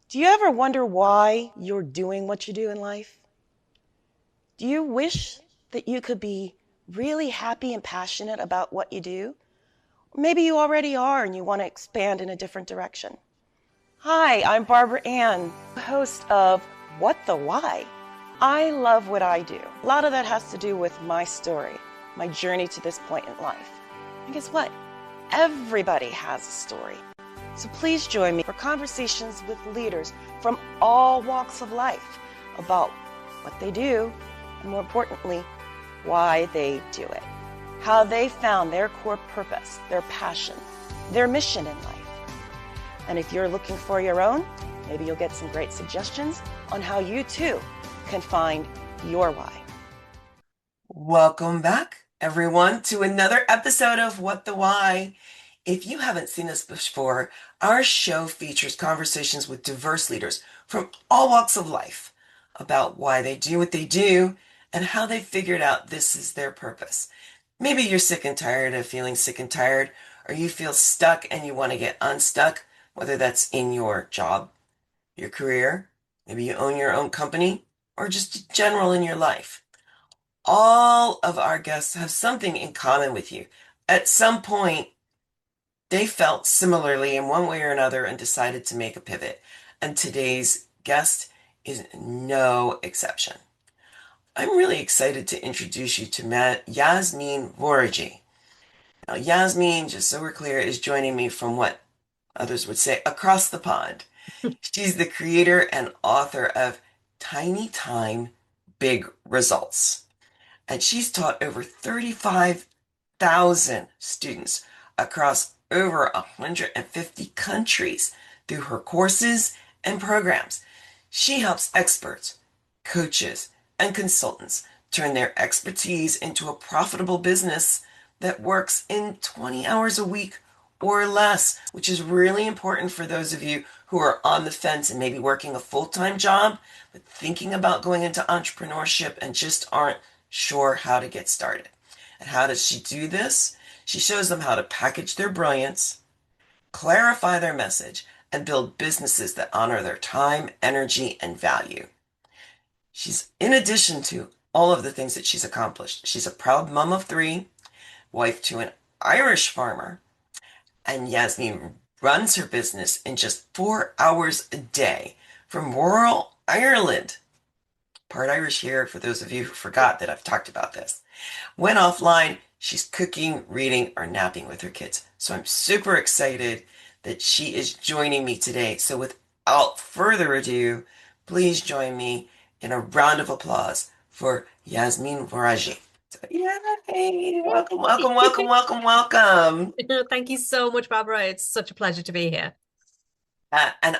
Do you ever wonder why you're doing what you do in life? Do you wish that you could be really happy and passionate about what you do? Or maybe you already are and you want to expand in a different direction. Hi, I'm Barbara Ann, host of What the Why? I love what I do. A lot of that has to do with my story, my journey to this point in life. And guess what? Everybody has a story. So please join me for conversations with leaders from all walks of life about what they do, and more importantly, why they do it, how they found their core purpose, their passion, their mission in life. And if you're looking for your own, maybe you'll get some great suggestions on how you too can find your why. Welcome back, everyone, to another episode of What the Why. If you haven't seen this before, our show features conversations with diverse leaders from all walks of life about why they do what they do and how they figured out this is their purpose. Maybe you're sick and tired of feeling sick and tired, or you feel stuck and you want to get unstuck, whether that's in your job, your career, maybe you own your own company, or just general in your life. All of our guests have something in common with you. At some point, they felt similarly in one way or another and decided to make a pivot. And today's guest is no exception. I'm really excited to introduce you to Yasmin Vorajee. Now, Yasmin, just so we're clear, is joining me from what others would say across the pond. She's the creator and author of Tiny Time, Big Results. And she's taught over 35,000 students across over 150 countries through her courses and programs. She helps experts, coaches, and consultants turn their expertise into a profitable business that works in 20 hours a week or less, which is really important for those of you who are on the fence and maybe working a full-time job, but thinking about going into entrepreneurship and just aren't sure how to get started. And how does she do this? She shows them how to package their brilliance, clarify their message, and build businesses that honor their time, energy, and value. She's, in addition to all of the things that she's accomplished, she's a proud mom of three, wife to an Irish farmer, and Yasmin runs her business in just 4 hours a day from rural Ireland. Part Irish here for those of you who forgot that I've talked about this. When offline, she's cooking, reading, or napping with her kids. So I'm super excited that she is joining me today. So without further ado, please join me in a round of applause for Yasmin Vorajee. So, yay! Welcome, welcome, welcome, welcome, welcome. Thank you so much, Barbara. It's such a pleasure to be here. And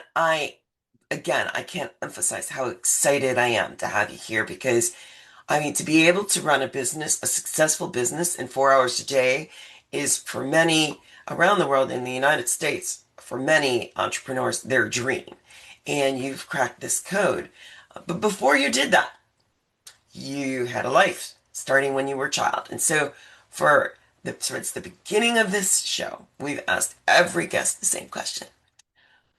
again, I can't emphasize how excited I am to have you here because I mean, to be able to run a business, a successful business in 4 hours a day is for many around the world in the United States, for many entrepreneurs, their dream. And you've cracked this code. But before you did that, you had a life starting when you were a child. And so towards the beginning of this show, we've asked every guest the same question.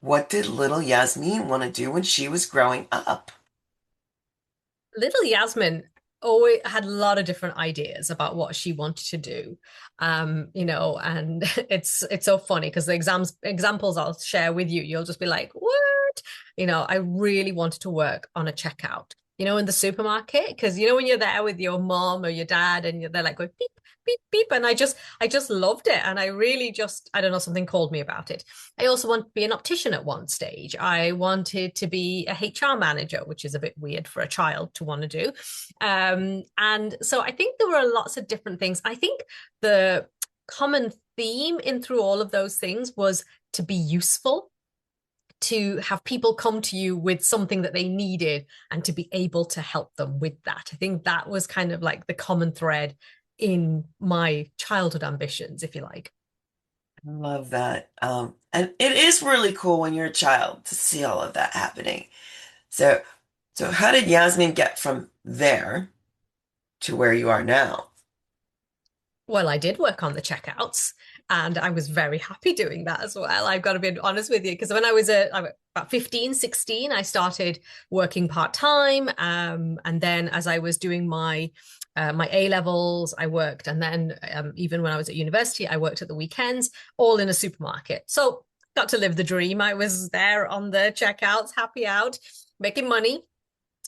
What did little Yasmin want to do when she was growing up? Little Yasmin always had a lot of different ideas about what she wanted to do. And it's so funny because the examples I'll share with you, you'll just be like, what? I really wanted to work on a checkout, in the supermarket, because when you're there with your mom or your dad and they're like going beep, beep, beep. And I just loved it. And I really just, I don't know, something called me about it. I also wanted to be an optician at one stage. I wanted to be a HR manager, which is a bit weird for a child to want to do. And so I think there were lots of different things. I think the common theme in through all of those things was to be useful, to have people come to you with something that they needed and to be able to help them with that. I think that was kind of like the common thread in my childhood ambitions, if you like. I love that. And it is really cool when you're a child to see all of that happening. So, so how did Yasmin get from there to where you are now? Well, I did work on the checkouts. And I was very happy doing that as well. I've got to be honest with you, because when I was about 15, 16, I started working part-time. And then as I was doing my A levels, I worked. And then even when I was at university, I worked at the weekends, all in a supermarket. So got to live the dream. I was there on the checkouts, happy out, making money.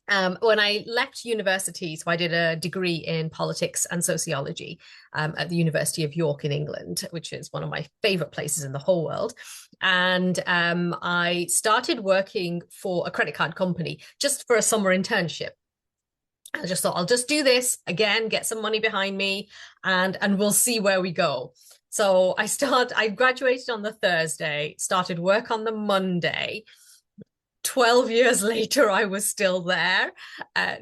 When I left university, so I did a degree in politics and sociology at the University of York in England, which is one of my favorite places in the whole world. And I started working for a credit card company just for a summer internship. I just thought I'll just do this again, get some money behind me, and we'll see where we go. So I graduated on the Thursday, started work on the Monday. 12 years later, I was still there,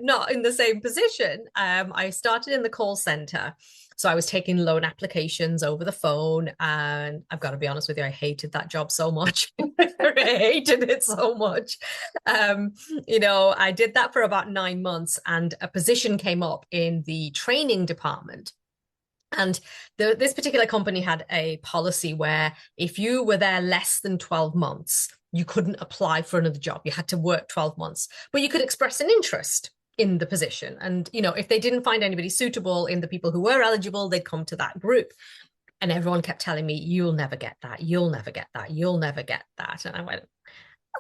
not in the same position. I started in the call center. So I was taking loan applications over the phone. And I've got to be honest with you, I hated that job so much. I hated it so much. I did that for about 9 months, and a position came up in the training department. And this particular company had a policy where if you were there less than 12 months, you couldn't apply for another job. You had to work 12 months, but you could express an interest in the position. And, if they didn't find anybody suitable in the people who were eligible, they'd come to that group. And everyone kept telling me, you'll never get that. You'll never get that. You'll never get that. And I went,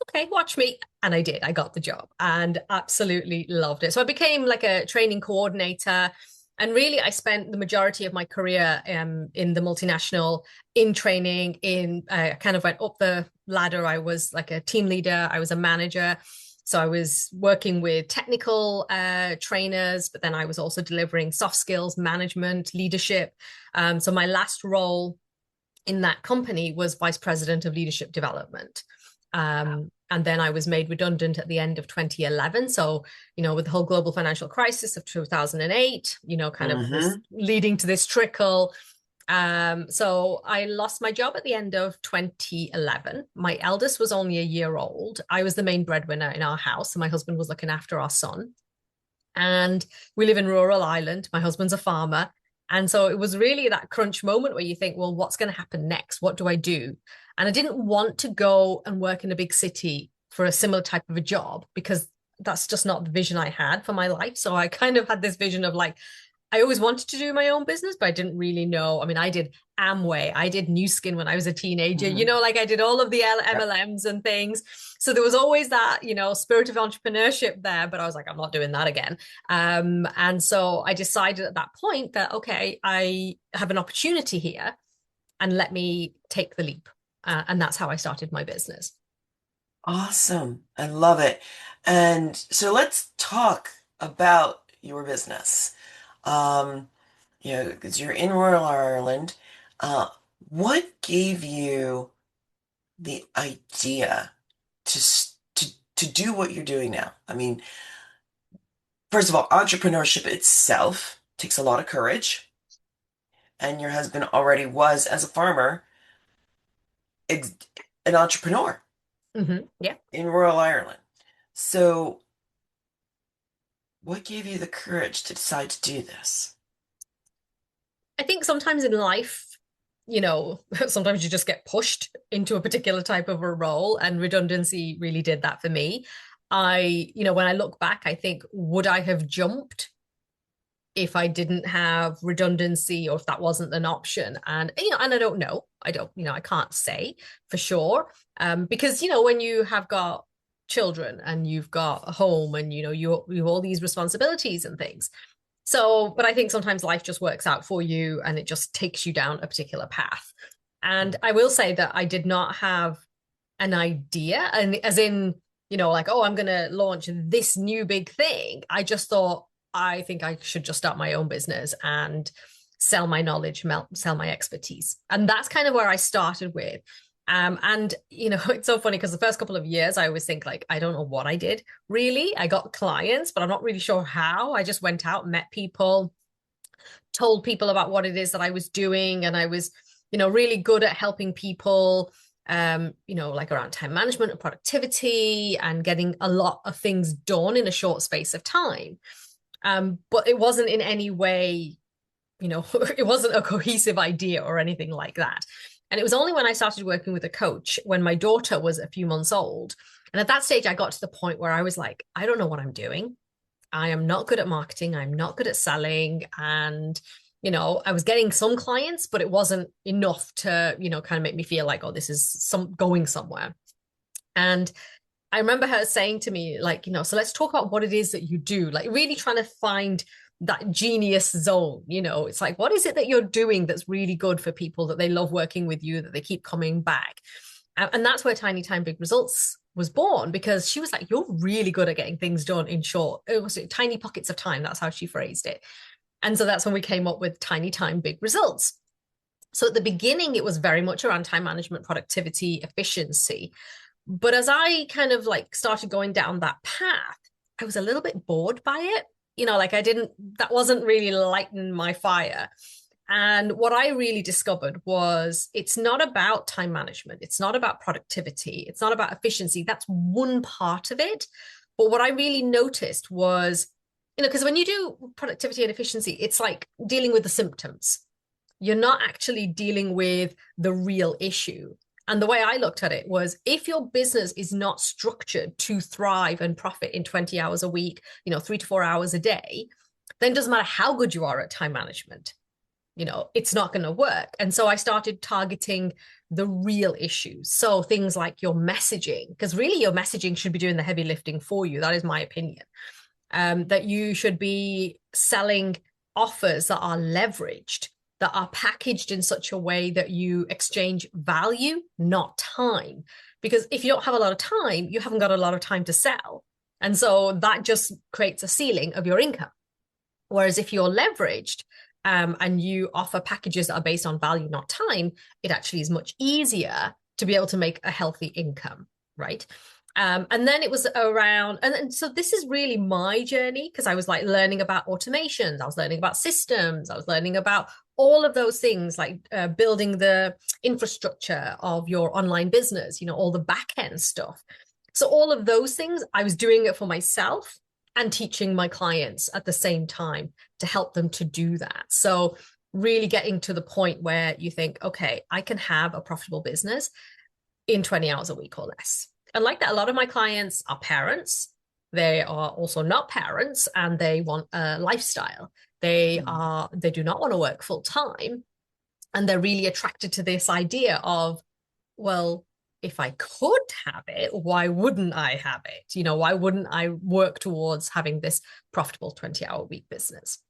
okay, watch me. And I did. I got the job and absolutely loved it. So I became like a training coordinator. And really, I spent the majority of my career in the multinational, in training, kind of went up the ladder. I was like a team leader. I was a manager. So I was working with technical trainers, but then I was also delivering soft skills, management, leadership. So my last role in that company was vice president of leadership development. And then I was made redundant at the end of 2011. So, with the whole global financial crisis of 2008, kind of was leading to this trickle. So I lost my job at the end of 2011. My eldest was only a year old. I was the main breadwinner in our house, and my husband was looking after our son. And we live in rural Ireland. My husband's a farmer. And so it was really that crunch moment where you think, well, what's going to happen next? What do I do? And I didn't want to go and work in a big city for a similar type of a job, because that's just not the vision I had for my life. So I kind of had this vision of like, I always wanted to do my own business, but I didn't really know. I mean, I did Amway, I did New Skin when I was a teenager, like I did all of the MLMs and things. So there was always that, spirit of entrepreneurship there, but I was like, I'm not doing that again. And so I decided at that point that, okay, I have an opportunity here and let me take the leap. And that's how I started my business. Awesome. I love it. And so let's talk about your business. Because you're in rural Ireland. What gave you the idea to do what you're doing now? I mean, first of all, entrepreneurship itself takes a lot of courage, and your husband already was, as a farmer, an entrepreneur Yeah. in rural Ireland. So, what gave you the courage to decide to do this? I think sometimes in life, sometimes you just get pushed into a particular type of a role, and redundancy really did that for me. When I look back, I think, would I have jumped if I didn't have redundancy, or if that wasn't an option? And I don't know. I can't say for sure. Because when you have got children and you've got a home and you have all these responsibilities and things. So, but I think sometimes life just works out for you and it just takes you down a particular path. And I will say that I did not have an idea, and as in, like, oh, I'm going to launch this new big thing. I just thought, I think I should just start my own business and sell my knowledge, sell my expertise. And that's kind of where I started with. And it's so funny because the first couple of years I always think like, I don't know what I did really. I got clients, but I'm not really sure how. I just went out, met people, told people about what it is that I was doing. And I was, really good at helping people, like around time management and productivity and getting a lot of things done in a short space of time. But it wasn't in any way it wasn't a cohesive idea or anything like that. And it was only when I started working with a coach when my daughter was a few months old. And at that stage, I got to the point where I was like, I don't know what I'm doing. I am not good at marketing. I'm not good at selling. And, I was getting some clients, but it wasn't enough to, kind of make me feel like, oh, this is going somewhere. And I remember her saying to me, like, so let's talk about what it is that you do, like really trying to find that genius zone. It's like, what is it that you're doing that's really good for people, that they love working with you, that they keep coming back? And that's where Tiny Time Big Results was born, because she was like, you're really good at getting things done in short, it was tiny pockets of time. That's how she phrased it. And so that's when we came up with Tiny Time Big Results. So at the beginning, it was very much around time management, productivity, efficiency. But as I kind of like started going down that path, I was a little bit bored by it. Like that wasn't really lighting my fire. And what I really discovered was it's not about time management. It's not about productivity. It's not about efficiency. That's one part of it. But what I really noticed was, because when you do productivity and efficiency, it's like dealing with the symptoms. You're not actually dealing with the real issue. And the way I looked at it was, if your business is not structured to thrive and profit in 20 hours a week, 3 to 4 hours a day, then it doesn't matter how good you are at time management. It's not going to work. And so I started targeting the real issues. So things like your messaging, because really your messaging should be doing the heavy lifting for you. That is my opinion. That you should be selling offers that are leveraged, that are packaged in such a way that you exchange value, not time. Because if you don't have a lot of time, you haven't got a lot of time to sell. And so that just creates a ceiling of your income. Whereas if you're leveraged, and you offer packages that are based on value, not time, it actually is much easier to be able to make a healthy income, right? And then it was around, and so this is really my journey, because I was like learning about automations, I was learning about systems, I was learning about all of those things, like building the infrastructure of your online business, all the back end stuff. So all of those things, I was doing it for myself and teaching my clients at the same time to help them to do that. So really getting to the point where you think, okay, I can have a profitable business in 20 hours a week or less. And like that, a lot of my clients are parents. They are also not parents, and they want a lifestyle. They do not want to work full time. And they're really attracted to this idea of, well, if I could have it, why wouldn't I have it? Why wouldn't I work towards having this profitable 20-hour week business?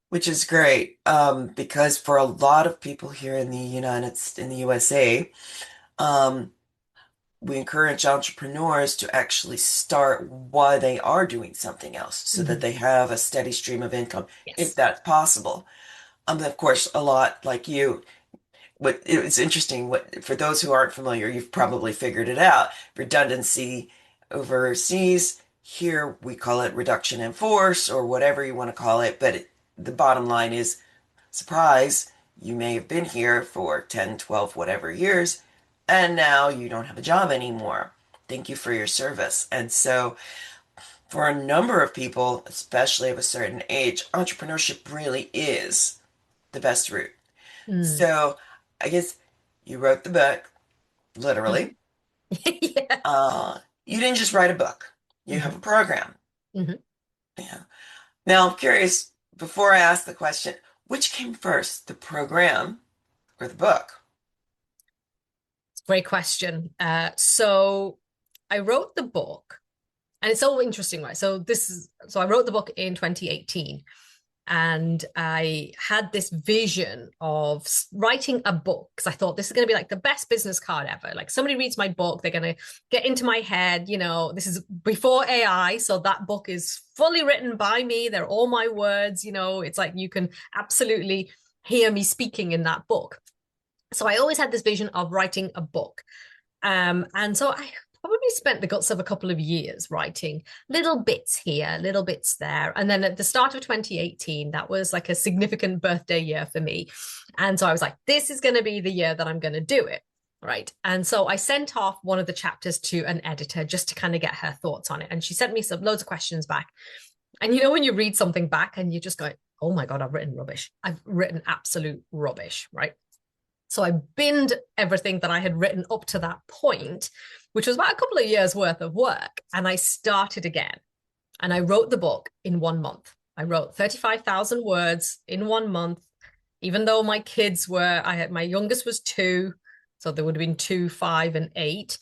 Which is great, because for a lot of people here in the USA, um, we encourage entrepreneurs to actually start while they are doing something else, so that they have a steady stream of income, if Yes. that's possible. Of course, a lot like you. It's interesting, for those who aren't familiar, you've probably figured it out. Redundancy overseas, here we call it reduction in force, or whatever you want to call it. But the bottom line is, surprise, you may have been here for 10, 12, whatever years, and now you don't have a job anymore. Thank you for your service. And so for a number of people, especially of a certain age, entrepreneurship really is the best route. Mm. So I guess you wrote the book, literally. Yeah. You didn't just write a book. You have Mm-hmm. a program. Mm-hmm. Yeah. Now I'm curious, before I ask the question, which came first, the program or the book? Great question. So I wrote the book, and it's so interesting, right? So I wrote the book in 2018, and I had this vision of writing a book, because I thought this is going to be like the best business card ever. Like, somebody reads my book, they're going to get into my head. This is before AI, so that book is fully written by me. They're all my words. It's like you can absolutely hear me speaking in that book. So I always had this vision of writing a book. And so I probably spent the guts of a couple of years writing little bits here, little bits there. And then at the start of 2018, that was like a significant birthday year for me. And so I was like, this is going to be the year that I'm going to do it. Right. And so I sent off one of the chapters to an editor just to kind of get her thoughts on it. And she sent me loads of questions back. And when you read something back and you just go, oh my God, I've written rubbish. I've written absolute rubbish, right? So I binned everything that I had written up to that point, which was about a couple of years worth of work. And I started again. And I wrote the book in 1 month. I wrote 35,000 words in 1 month, even though my kids were, my youngest was 2. So there would have been 2, 5, and 8.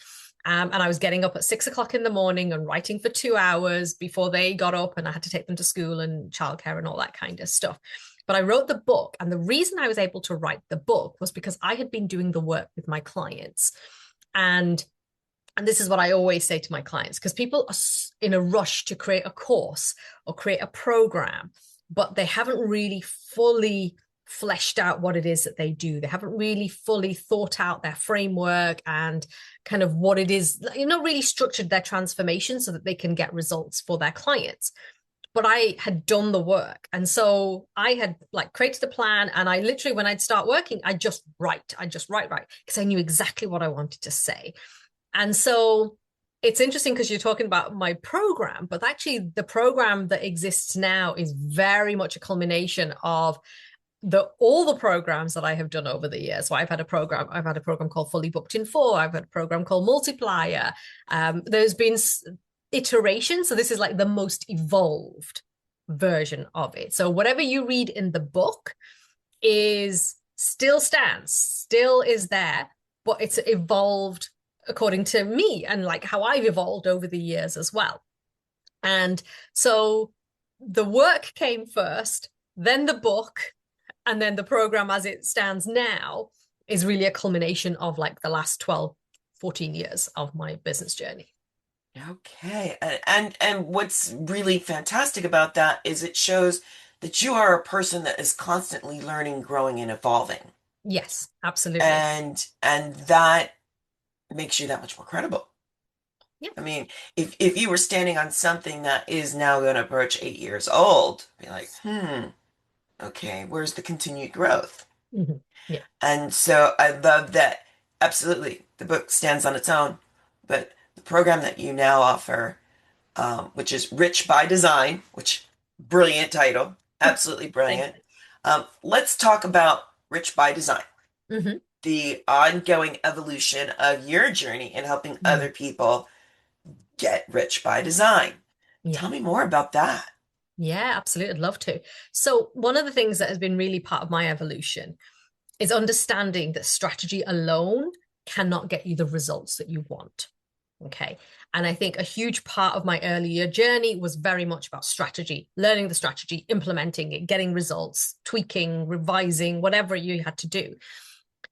And I was getting up at 6 o'clock in the morning and writing for 2 hours before they got up, and I had to take them to school and childcare and all that kind of stuff. But I wrote the book. And the reason I was able to write the book was because I had been doing the work with my clients. And this is what I always say to my clients, because people are in a rush to create a course or create a program, but they haven't really fully fleshed out what it is that they do. They haven't really fully thought out their framework and kind of what it is, really structured their transformation so that they can get results for their clients. But I had done the work. And so I had created a plan, and I literally, when I'd start working, I just write, because I knew exactly what I wanted to say. And so it's interesting because you're talking about my program, but actually the program that exists now is very much a culmination of all the programs that I have done over the years. So I've had a program called Fully Booked in 4. I've had a program called Multiplier. There's been iterations. So this is like the most evolved version of it. So whatever you read in the book still is there, but it's evolved according to me and how I've evolved over the years as well. And so the work came first, then the book, and then the program as it stands now is really a culmination of the last 12, 14 years of my business journey. Okay. And what's really fantastic about that is it shows that you are a person that is constantly learning, growing, and evolving. Yes, absolutely. And that makes you that much more credible. Yeah. I mean, if you were standing on something that is now going to approach 8 years old, be like, okay, where's the continued growth? Mm-hmm. Yeah. And so I love that. Absolutely, the book stands on its own, but the program that you now offer, which is Rich by Design, which brilliant title, absolutely brilliant. Let's talk about Rich by Design. Mm-hmm. The ongoing evolution of your journey in helping other people get rich by design. Yeah. Tell me more about that. Yeah, absolutely. I'd love to. So one of the things that has been really part of my evolution is understanding that strategy alone cannot get you the results that you want. Okay. And I think a huge part of my earlier journey was very much about strategy, learning the strategy, implementing it, getting results, tweaking, revising, whatever you had to do.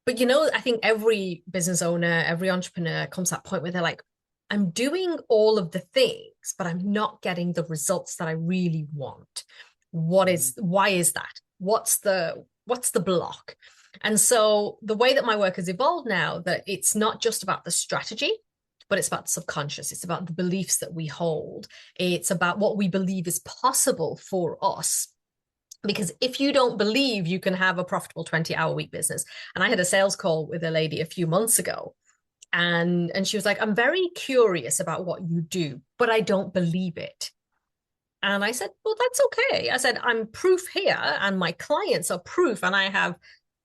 But I think every business owner, every entrepreneur comes to that point where they're like, I'm doing all of the things, but I'm not getting the results that I really want. Why is that? What's the block? And so the way that my work has evolved now, that it's not just about the strategy, but it's about the subconscious. It's about the beliefs that we hold. It's about what we believe is possible for us. Because if you don't believe you can have a profitable 20-hour-week business, and I had a sales call with a lady a few months ago, and she was like, I'm very curious about what you do, but I don't believe it. And I said, well, that's okay. I said, I'm proof here, and my clients are proof, and I have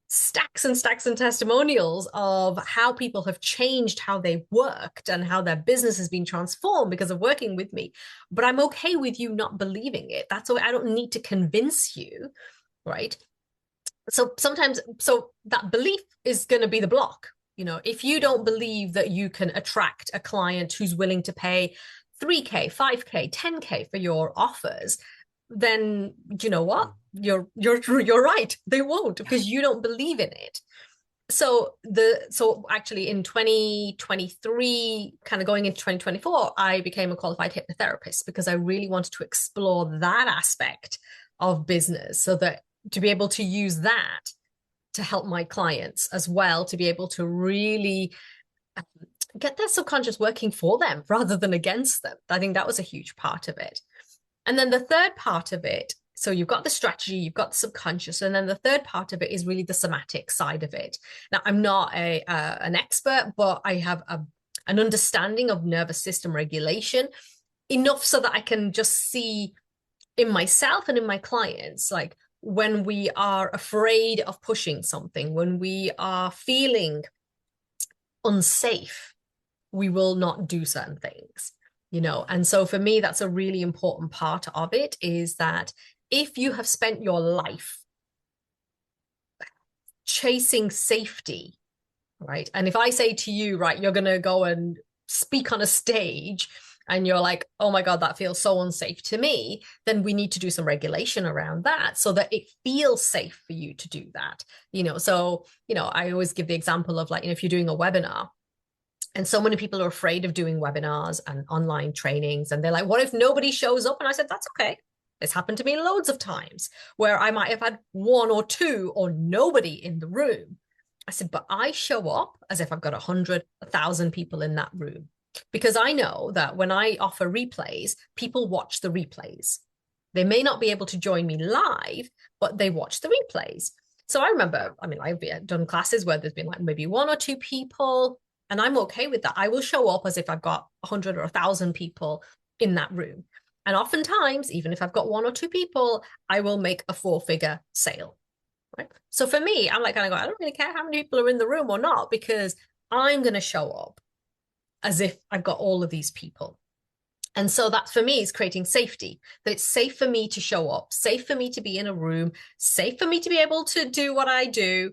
stacks and stacks and testimonials of how people have changed how they worked and how their business has been transformed because of working with me. But I'm okay with you not believing it. That's why I don't need to convince you, right? So that belief is going to be the block. If you don't believe that you can attract a client who's willing to pay 3K, 5K, 10K for your offers, then you know what? You're right. They won't, because you don't believe in it. So actually in 2023, kind of going into 2024, I became a qualified hypnotherapist because I really wanted to explore that aspect of business, so that to be able to use that to help my clients as well, to be able to really get their subconscious working for them rather than against them. I think that was a huge part of it. And then the third part of it, so you've got the strategy, you've got the subconscious, and then the third part of it is really the somatic side of it. Now, I'm not an expert, but I have an understanding of nervous system regulation, enough so that I can just see in myself and in my clients, when we are afraid of pushing something, when we are feeling unsafe, we will not do certain things, And so for me, that's a really important part of it, is that if you have spent your life chasing safety, right? And if I say to you, right, you're going to go and speak on a stage and you're like, oh my God, that feels so unsafe to me, then we need to do some regulation around that so that it feels safe for you to do that. So, I always give the example of, like, if you're doing a webinar, and so many people are afraid of doing webinars and online trainings, and they're like, what if nobody shows up? And I said, that's okay. This happened to me loads of times where I might have had one or two or nobody in the room. I said, but I show up as if I've got 100, 1,000 people in that room, because I know that when I offer replays, people watch the replays. They may not be able to join me live, but they watch the replays. So I remember, I've done classes where there's been like maybe one or two people, and I'm okay with that. I will show up as if I've got 100 or 1,000 people in that room. And oftentimes, even if I've got one or two people, I will make a 4-figure sale. Right? So for me, I'm like, I don't really care how many people are in the room or not, because I'm going to show up as if I've got all of these people. And so that for me is creating safety, that it's safe for me to show up, safe for me to be in a room, safe for me to be able to do what I do,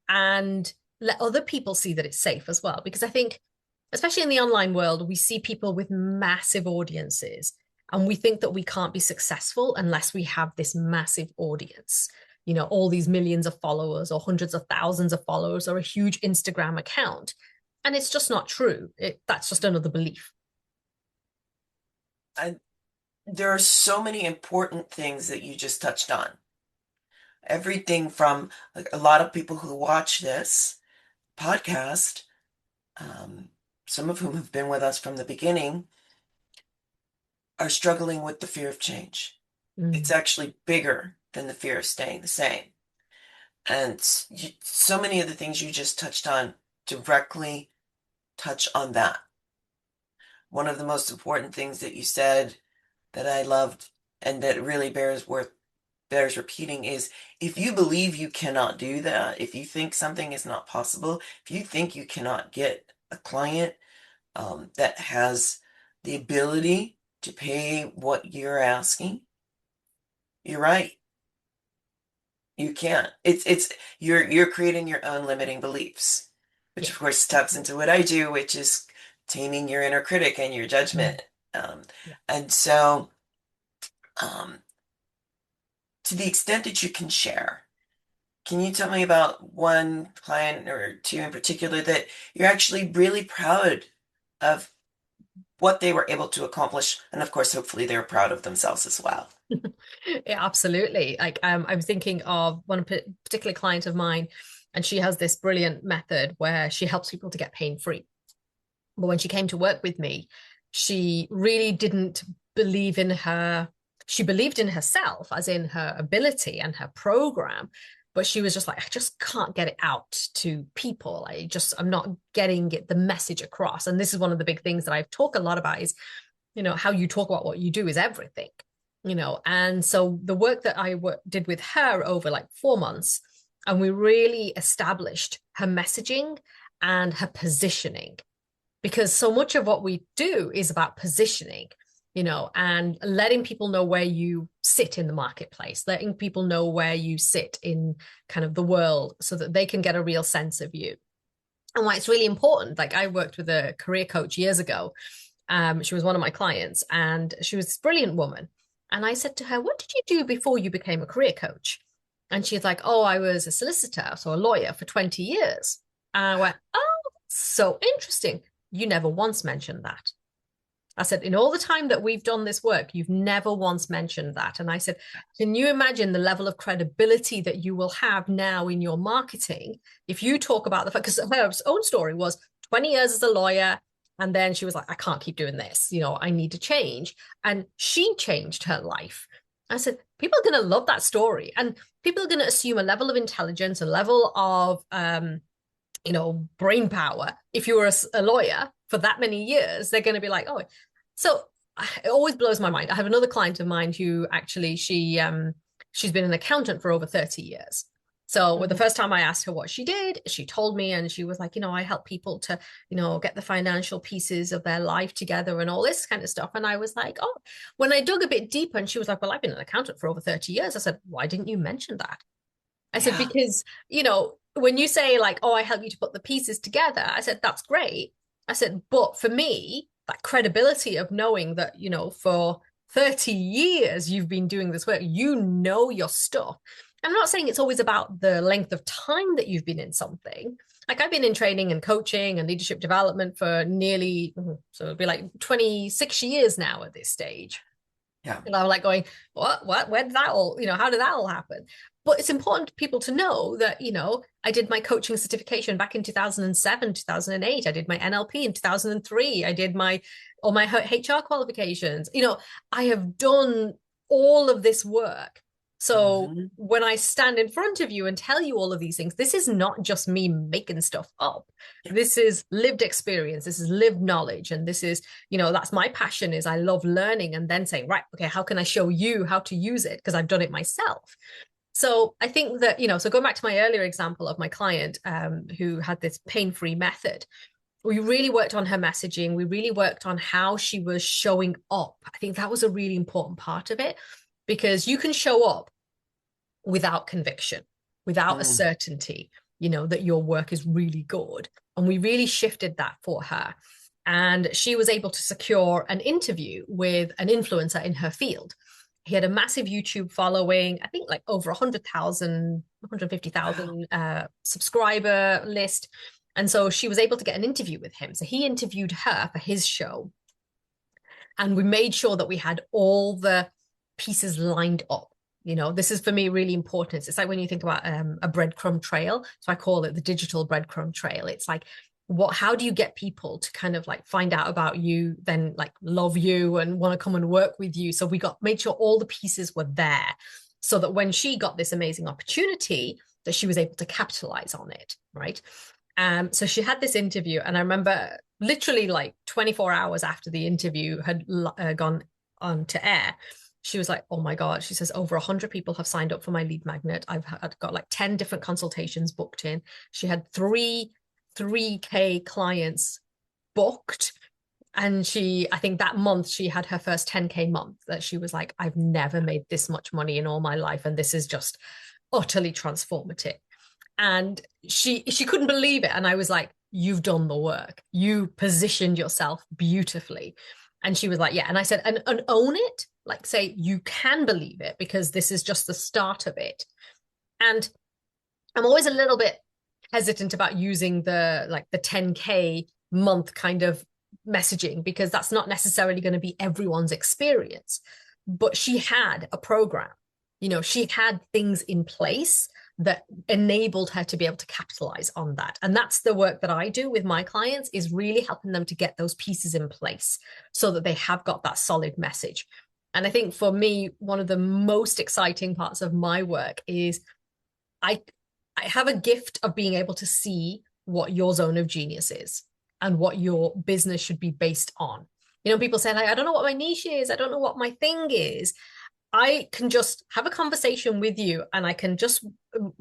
and let other people see that it's safe as well. Because I think, especially in the online world, we see people with massive audiences, and we think that we can't be successful unless we have this massive audience, all these millions of followers or hundreds of thousands of followers or a huge Instagram account. And it's just not true. That's just another belief. There are so many important things that you just touched on. Everything from, like, a lot of people who watch this podcast, some of whom have been with us from the beginning, are struggling with the fear of change. It's actually bigger than the fear of staying the same. And so many of the things you just touched on directly touch on that. One of the most important things that you said that I loved and that really bears repeating is, if you believe you cannot do that, if you think something is not possible, if you think you cannot get a client that has the ability to pay what you're asking, you're right. You can't. You're creating your own limiting beliefs, which of course taps into what I do, which is taming your inner critic and your judgment. And so, to the extent that you can share, can you tell me about one client or two in particular that you're actually really proud of what they were able to accomplish? And of course, hopefully they're proud of themselves as well. Yeah, absolutely. Like, I was thinking of one particular client of mine, and she has this brilliant method where she helps people to get pain-free. But when she came to work with me, she really didn't believe in her. She believed in herself, as in her ability and her program, but she was just like, I just can't get it out to people. I'm not getting the message across. And this is one of the big things that I talk a lot about is, how you talk about what you do is everything, And so the work that I did with her over like 4 months, and we really established her messaging and her positioning, because so much of what we do is about positioning, and letting people know where you sit in the marketplace, letting people know where you sit in kind of the world so that they can get a real sense of you. And why it's really important. Like, I worked with a career coach years ago. She was one of my clients, and she was this brilliant woman. And I said to her, what did you do before you became a career coach? And she's like, oh, I was a solicitor, so a lawyer for 20 years. And I went, oh, so interesting. You never once mentioned that. I said, in all the time that we've done this work, you've never once mentioned that. And I said, can you imagine the level of credibility that you will have now in your marketing if you talk about the fact, because her own story was 20 years as a lawyer. And then she was like, I can't keep doing this. I need to change. And she changed her life. I said, people are going to love that story. And people are going to assume a level of intelligence, a level of, brain power. If you were a lawyer for that many years, they're going to be like, oh, so it always blows my mind. I have another client of mine who actually, she she's been an accountant for over 30 years. So with the Mhm. first time I asked her what she did, she told me, and she was like, I help people to, get the financial pieces of their life together and all this kind of stuff. And I was like, oh, when I dug a bit deeper, and she was like, well, I've been an accountant for over 30 years. I said, why didn't you mention that? I said, Yeah. because, when you say like, oh, I help you to put the pieces together, I said, that's great. I said, but for me, that credibility of knowing that, for 30 years you've been doing this work, your stuff. I'm not saying it's always about the length of time that you've been in something. Like I've been in training and coaching and leadership development for nearly, so it'd be like 26 years now at this stage. Yeah. And I'm like going, where did that all, how did that all happen? But it's important for people to know that, I did my coaching certification back in 2007, 2008. I did my NLP in 2003. I did all my HR qualifications. I have done all of this work. So Hmm. when I stand in front of you and tell you all of these things, this is not just me making stuff up. Yeah. This is lived experience. This is lived knowledge. And this is, that's my passion is I love learning and then saying, right, okay, how can I show you how to use it? Because I've done it myself. So I think that, so going back to my earlier example of my client who had this pain-free method, we really worked on her messaging. We really worked on how she was showing up. I think that was a really important part of it because you can show up without conviction, without a Mm. certainty, that your work is really good. And we really shifted that for her. And she was able to secure an interview with an influencer in her field. He had a massive YouTube following, I think like over 100,000, Wow. 150,000 subscriber list. And so she was able to get an interview with him. So he interviewed her for his show. And we made sure that we had all the pieces lined up. This is for me really important. It's like when you think about a breadcrumb trail. So I call it the digital breadcrumb trail. It's like, how do you get people to kind of like find out about you, then like love you and want to come and work with you? So we made sure all the pieces were there so that when she got this amazing opportunity, that she was able to capitalize on it, right? So she had this interview, and I remember literally like 24 hours after the interview had gone on to air, she was like, oh my God, she says, over 100 people have signed up for my lead magnet. I've got like 10 different consultations booked in. She had 3K clients booked. And I think that month she had her first 10K month that she was like, I've never made this much money in all my life. And this is just utterly transformative. And she couldn't believe it. And I was like, you've done the work. You positioned yourself beautifully. And she was like, yeah. And I said, and own it. Like say, you can believe it because this is just the start of it. And I'm always a little bit hesitant about using the 10K month kind of messaging because that's not necessarily going to be everyone's experience. But she had a program, she had things in place that enabled her to be able to capitalize on that. And that's the work that I do with my clients is really helping them to get those pieces in place so that they have got that solid message. And I think for me, one of the most exciting parts of my work is I have a gift of being able to see what your zone of genius is and what your business should be based on. People say, like, I don't know what my niche is. I don't know what my thing is. I can just have a conversation with you and I can just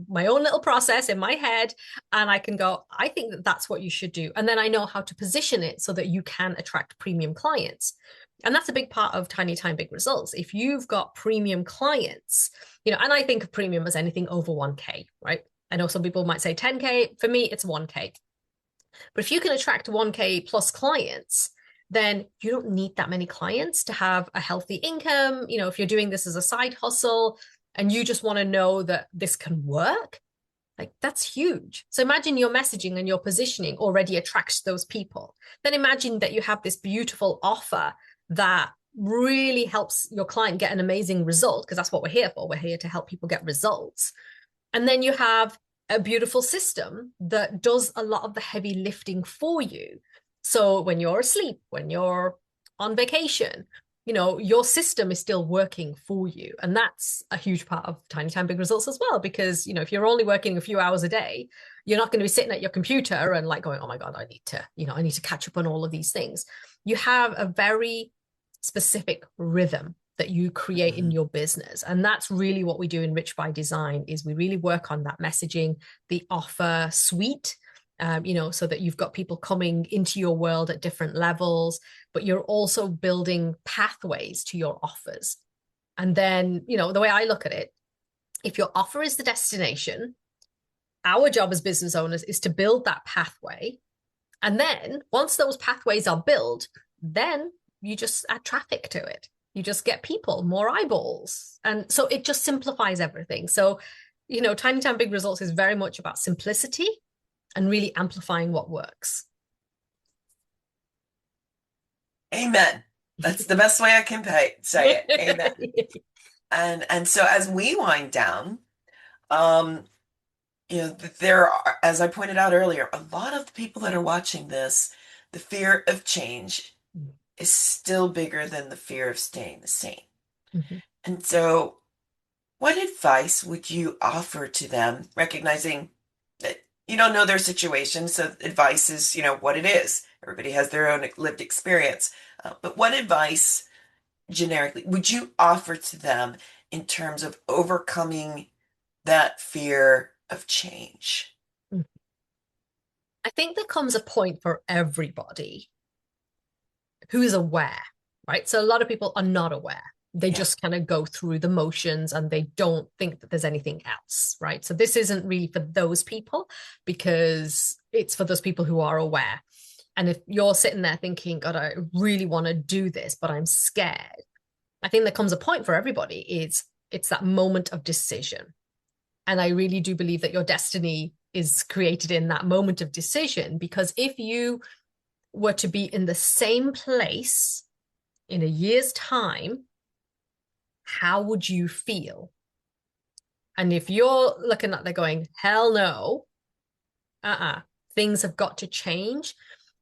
my own little process in my head and I can go, I think that that's what you should do. And then I know how to position it so that you can attract premium clients. And that's a big part of Tiny Time Big Results. If you've got premium clients, and I think of premium as anything over 1K, right? I know some people might say 10K. For me, it's 1K. But if you can attract 1K plus clients, then you don't need that many clients to have a healthy income. If you're doing this as a side hustle and you just want to know that this can work, like that's huge. So imagine your messaging and your positioning already attracts those people. Then imagine that you have this beautiful offer that really helps your client get an amazing result, because that's what we're here for. We're here to help people get results. And then you have a beautiful system that does a lot of the heavy lifting for you. So when you're asleep, when you're on vacation, your system is still working for you. And that's a huge part of Tiny Time Big Results as well, because, if you're only working a few hours a day, you're not going to be sitting at your computer and like going, oh my God, I need to catch up on all of these things. You have a very specific rhythm that you create in your business. And that's really what we do in Rich by Design is we really work on that messaging, the offer suite, so that you've got people coming into your world at different levels, but you're also building pathways to your offers. And then, the way I look at it, if your offer is the destination, our job as business owners is to build that pathway. And then once those pathways are built, then you just add traffic to it. You just get people, more eyeballs. And so it just simplifies everything. So, Tiny Town Big Results is very much about simplicity and really amplifying what works. Amen. That's the best way I can say it. Amen. And so as we wind down, there are, as I pointed out earlier, a lot of the people that are watching this, the fear of change is still bigger than the fear of staying the same. Mm-hmm. And so, what advice would you offer to them, recognizing that you don't know their situation? So, advice is, what it is. Everybody has their own lived experience. But what advice, generically, would you offer to them in terms of overcoming that fear of change? I think there comes a point for everybody who is aware, right? So a lot of people are not aware. They just kind of go through the motions and they don't think that there's anything else, right? So this isn't really for those people because it's for those people who are aware. And if you're sitting there thinking, God, I really want to do this, but I'm scared. I think there comes a point for everybody. It's that moment of decision. And I really do believe that your destiny is created in that moment of decision, because if you were to be in the same place in a year's time, how would you feel? And if you're looking at there going, hell no, things have got to change,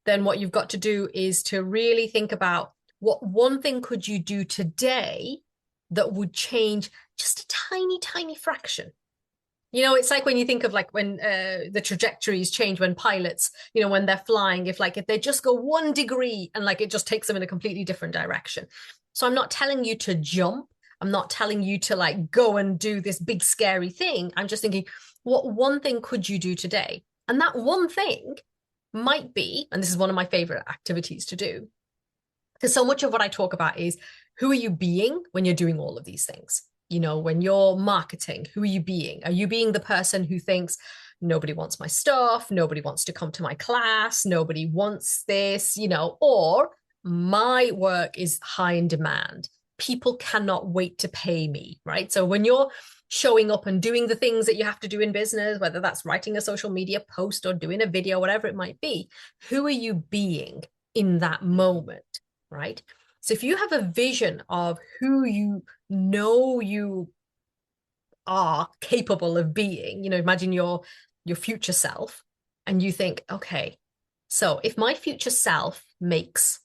then what you've got to do is to really think about what one thing could you do today that would change just a tiny, tiny fraction. It's like when you think of like when the trajectories change when pilots, when they're flying, if they just go 1 degree and it just takes them in a completely different direction. So I'm not telling you to jump. I'm not telling you to go and do this big scary thing. I'm just thinking, what one thing could you do today? And that one thing might be, and this is one of my favorite activities to do, because so much of what I talk about is who are you being when you're doing all of these things? When you're marketing, who are you being? Are you being the person who thinks nobody wants my stuff, nobody wants to come to my class, nobody wants this, or my work is high in demand. People cannot wait to pay me, right? So when you're showing up and doing the things that you have to do in business, whether that's writing a social media post or doing a video, whatever it might be, who are you being in that moment, right? So if you have a vision of who you know you are capable of being, imagine your future self, and you think, okay, so if my future self makes,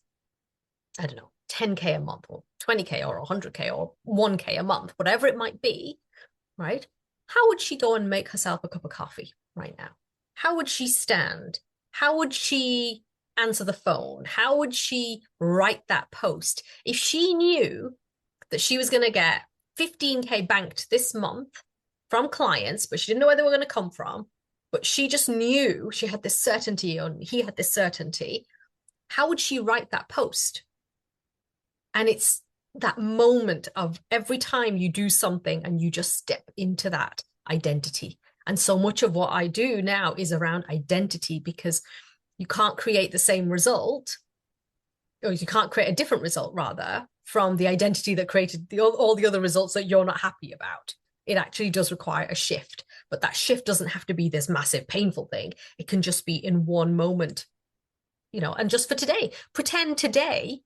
I don't know, 10K a month or 20K or 100K or 1K a month, whatever it might be, right? How would she go and make herself a cup of coffee right now? How would she stand? How would she answer the phone? How would she write that post? If she knew that she was going to get 15K banked this month from clients, but she didn't know where they were going to come from, but she just knew she had this certainty, or he had this certainty, how would she write that post? And it's that moment of every time you do something and you just step into that identity. And so much of what I do now is around identity, because you can't create the same result, or you can't create a different result rather, from the identity that created all the other results that you're not happy about. It actually does require a shift, but that shift doesn't have to be this massive painful thing. It can just be in one moment, and just for today, pretend today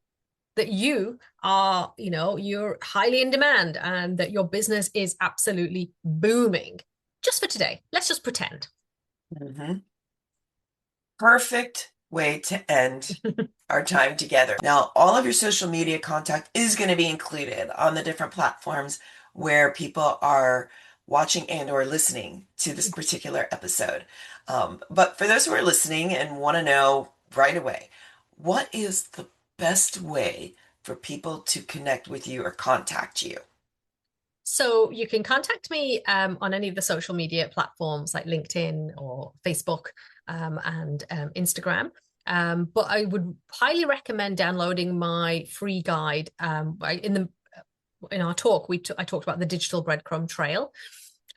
that you are, you're highly in demand and that your business is absolutely booming. Just for today, let's just pretend. Mm-hmm. Perfect way to end our time together. Now, all of your social media contact is going to be included on the different platforms where people are watching and or listening to this particular episode. But for those who are listening and want to know right away, what is the best way for people to connect with you or contact you? So you can contact me on any of the social media platforms like LinkedIn or Facebook and Instagram. But I would highly recommend downloading my free guide. In our talk, I talked about the digital breadcrumb trail.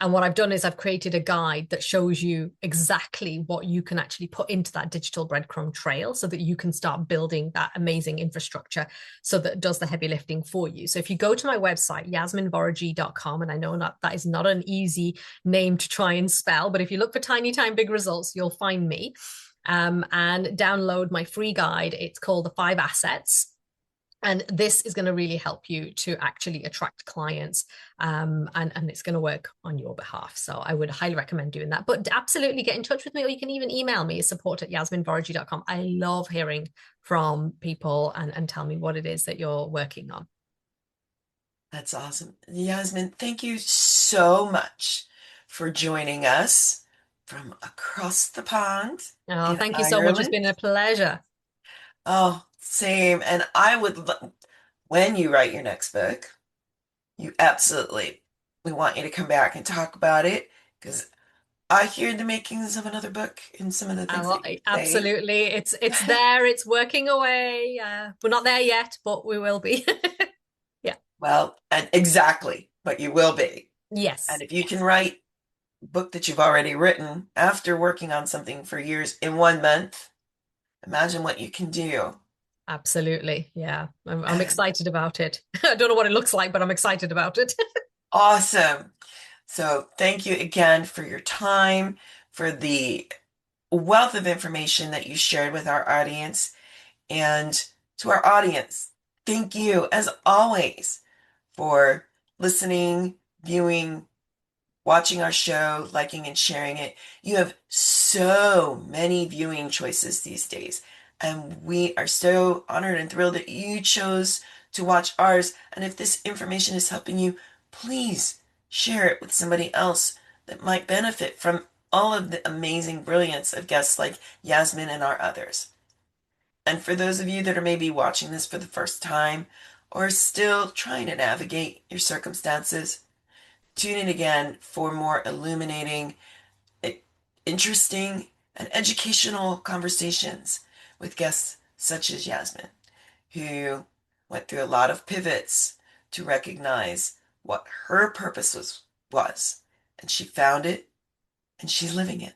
And what I've done is I've created a guide that shows you exactly what you can actually put into that digital breadcrumb trail so that you can start building that amazing infrastructure so that it does the heavy lifting for you. So if you go to my website, yasminvorajee.com, and I know that is not an easy name to try and spell, but if you look for tiny time, big results, you'll find me. And download my free guide. It's called The 5 Assets. And this is going to really help you to actually attract clients, and it's going to work on your behalf. So I would highly recommend doing that. But absolutely get in touch with me, or you can even email me, support@yasminvorajee.com. I love hearing from people and tell me what it is that you're working on. That's awesome. Yasmin, thank you so much for joining us from across the pond Oh, in thank you so much. It's Ireland. been a pleasure. Oh, same. And I would, when you write your next book, you absolutely, we want you to come back and talk about it because I hear the makings of another book and some of the things that you say. Absolutely. It's there. It's working away. We're not there yet, but we will be. Yeah. Well, and exactly, but you will be. And Yes. if you can write a book that you've already written after working on something for years in 1 month, imagine what you can do. Absolutely. Yeah. I'm excited about it. I don't know what it looks like, but I'm excited about it. Awesome. So thank you again for your time, for the wealth of information that you shared with our audience. And to our audience, thank you as always for listening, viewing, watching our show, liking and sharing it. You have so many viewing choices these days, and we are so honored and thrilled that you chose to watch ours. And if this information is helping you, please share it with somebody else that might benefit from all of the amazing brilliance of guests like Yasmin and our others. And for those of you that are maybe watching this for the first time or still trying to navigate your circumstances, tune in again for more illuminating, interesting, and educational conversations with guests such as Yasmin, who went through a lot of pivots to recognize what her purpose was, and she found it, and she's living it.